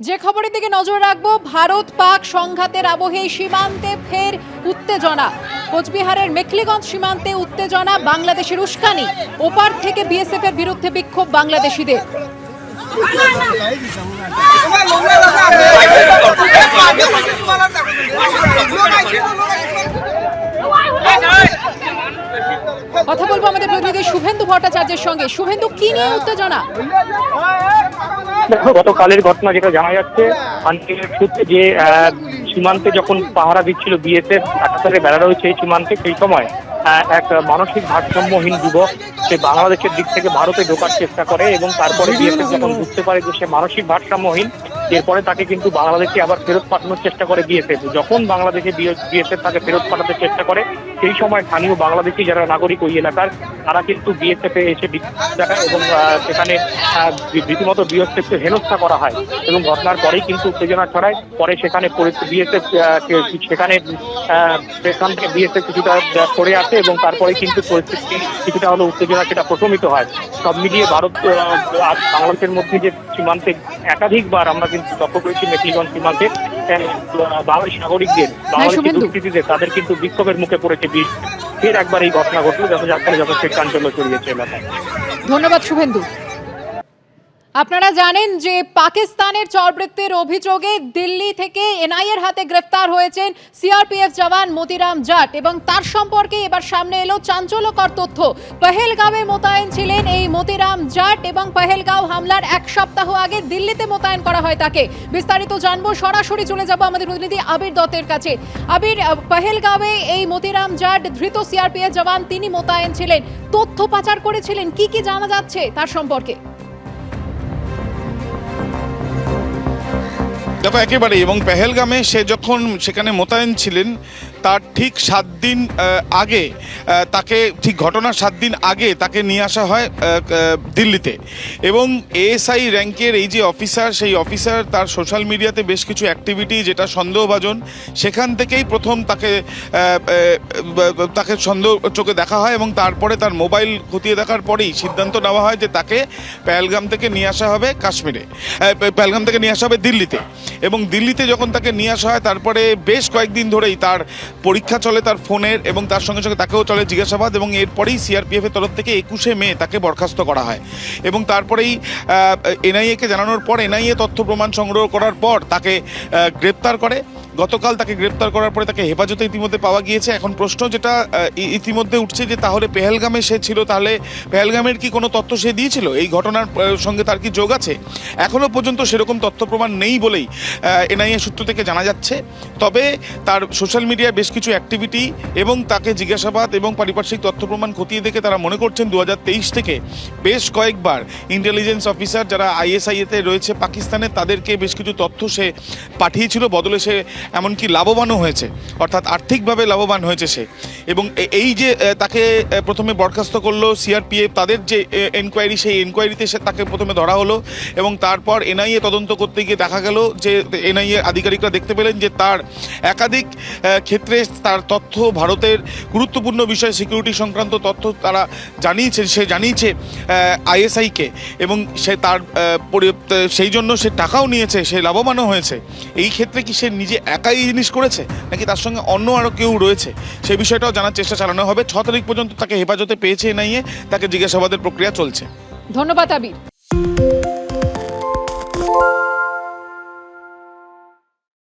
যে খবরের দিকে নজর রাখবো, ভারত পাক সংঘাতের আবহে সীমান্তে ফের উত্তেজনা। কোচবিহারের মেখলিগঞ্জ সীমান্তে উত্তেজনা, বাংলাদেশের উস্কানি, ওপার থেকে বিএসএফ এর বিরুদ্ধে বিক্ষোভ বাংলাদেশিদের। কথা বলবো আমাদের প্রতিনিধি শুভেন্দু ভট্টাচার্যের সঙ্গে। শুভেন্দু, কি নিয়ে উত্তেজনা? দেখো, গতকালের ঘটনা যেটা জানা যাচ্ছে সূত্রে, যে সীমান্তে যখন পাহারা দিচ্ছিল বিএসএফ, একাধারে বেড়া রয়েছে এই সীমান্তে, সেই সময় এক মানসিক ভারসাম্যহীন যুবক সে বাংলাদেশের দিক থেকে ভারতে ঢোকার চেষ্টা করে এবং তারপরে বিএসএফ যখন বুঝতে পারে যে সে মানসিক ভারসাম্যহীন, এরপরে তাকে কিন্তু বাংলাদেশে আবার ফেরত পাঠানোর চেষ্টা করে বিএসএফ। যখন বাংলাদেশে বিএসএফ তাকে ফেরত পাঠাতে চেষ্টা করে, সেই সময় স্থানীয় বাংলাদেশি যারা নাগরিক ওই এলাকার, তারা কিন্তু বিএসএফ এ এসে দেখায় এবং সেখানে রীতিমতো বিএসএফকে হেনস্থা করা হয় এবং ঘটনার পরেই কিন্তু উত্তেজনা ছড়ায়। পরে সেখানে বিএসএফ সেখানে সেখান থেকে বিএসএফ কিছুটা সরে আসে এবং তারপরে কিন্তু পরিস্থিতি কিছুটা হলো উত্তেজনা সেটা প্রশমিত হয়। সব মিলিয়ে ভারত আর বাংলাদেশের মধ্যে যে সীমান্তে একাধিকবার আমরা কিন্তু লক্ষ্য করেছি, মেখলিগঞ্জ সীমান্তে বাংলাদেশ নাগরিকদের, বাংলাদেশি দুষ্কৃতীদের, তাদের কিন্তু বিক্ষোভের মুখে পড়েছে। ফের একবার এই ঘটনা ঘটলো, যার ফলে যথেষ্ট চাঞ্চল্য ছড়িয়েছে এলাকায়। ধন্যবাদ শুভেন্দু। আপনারা জানেন যে পাকিস্তানের চরবৃত্তির অভিযোগে দিল্লি থেকে এনআইএর হাতে গ্রেফতার হয়েছেন সিআরপিএফ জওয়ান মতিরাম জাট, এবং তার সম্পর্কে এবার সামনে এলো চাঞ্চল্যকর তথ্য। পহেলগাঁওয়ে মোতায়েন ছিলেন এই মতিরাম জাট এবং পহেলগাঁও হামলার এক সপ্তাহ আগে দিল্লিতে মোতায়েন করা হয় তাকে। বিস্তারিত জানবো, সরাসরি চলে যাব আমাদের প্রতিনিধি আবির দত্তের কাছে। আবির, পহেলগাঁওয়ে এই মতিরাম জাট ধৃত সিআরপিএফ জওয়ান, তিনি মোতায়েন ছিলেন, তথ্য পাচার করেছিলেন, কি কি জানা যাচ্ছে তার সম্পর্কে? দেখো, একেবারে, এবং পেহেলগামে সে যখন সেখানে মোতায়েন ছিলেন তার ঠিক 7 দিন আগে, তাকে ঠিক ঘটনার 7 দিন আগে তাকে নিয়ে আসা হয় দিল্লিতে। এবং এএসআই র্যাঙ্কের এই যে অফিসার, সেই অফিসার তার সোশ্যাল মিডিয়াতে বেশ কিছু অ্যাক্টিভিটি যেটা সন্দেহভাজন, সেখান থেকেই প্রথম তাকে সন্দেহ চোখে দেখা হয় এবং তারপরে তার মোবাইল খতিয়ে দেখার পরেই সিদ্ধান্ত নেওয়া হয় যে তাকে পেহেলগাম থেকে নিয়ে আসা হবে কাশ্মীরে, পেহেলগাম থেকে নিয়ে আসা হবে দিল্লিতে। এবং দিল্লিতে যখন তাকে নিয়ে আসা হয়, তারপরে বেশ কয়েকদিন ধরেই তার পরীক্ষা চলে তার ফোনের, এবং তার সঙ্গে সঙ্গে তাকেও চলে জিজ্ঞাসাবাদ, এবং এরপরেই সিআরপিএফ এর তরফ থেকে 21শে মে তাকে বরখাস্ত করা হয়। এবং তারপরেই এনআইএকে জানানোর পর এনআইএ তথ্য প্রমাণ সংগ্রহ করার পর তাকে গ্রেপ্তার করে। গতকাল তাকে গ্রেপ্তার করার পরে তাকে হেফাজতে ইতিমধ্যে পাওয়া গিয়েছে। এখন প্রশ্ন যেটা ইতিমধ্যে উঠছে যে তাহলে পেহেলগামে সে ছিল, তাহলে পেহেলগামের কি কোনো তথ্য সে দিয়েছিল? এই ঘটনার সঙ্গে তার কি যোগ আছে? এখনও পর্যন্ত সেরকম তথ্য প্রমাণ নেই বলেই এনআইএ সূত্র থেকে জানা যাচ্ছে। তবে তার সোশ্যাল মিডিয়ায় বেশ কিছু অ্যাক্টিভিটি এবং তাকে জিজ্ঞাসাবাদ এবং পারিপার্শ্বিক তথ্য প্রমাণ খতিয়ে দেখে তারা মনে করছেন 2023 থেকে বেশ কয়েকবার ইন্টেলিজেন্স অফিসার যারা আইএসআইতে রয়েছে পাকিস্তানে, তাদেরকে বেশ কিছু তথ্য সে পাঠিয়েছিল, বদলে সে এমনকি লাভবানও হয়েছে, অর্থাৎ আর্থিকভাবে লাভবান হয়েছে সে। এবং এই যে তাকে প্রথমে বরখাস্ত করলো সিআরপিএফ, তাদের যে এনকোয়ারি, সেই এনকোয়ারিতে সে তাকে প্রথমে ধরা হলো এবং তারপর এনআইএ তদন্ত করতে গিয়ে দেখা গেল যে এনআইএ আধিকারিকরা দেখতে পেলেন যে তার একাধিক ক্ষেত্রে তার তথ্য, ভারতের গুরুত্বপূর্ণ বিষয় সিকিউরিটি সংক্রান্ত তথ্য তারা সে জানিয়েছে আইএসআইকে, এবং সে তার সেই জন্য সে টাকাও নিয়েছে, সে লাভবানও হয়েছে। এই ক্ষেত্রে কি সে নিজে একাই এই জিনিস করেছে, নাকি তার সঙ্গে অন্য আরও কেউ রয়েছে, সে বিষয়টাও জানার চেষ্টা চালানো হবে। 6 তারিখ পর্যন্ত তাকে হেফাজতে পেয়েছে এনআইএ, তাকে জিজ্ঞাসাবাদের প্রক্রিয়া চলছে। ধন্যবাদ আবির।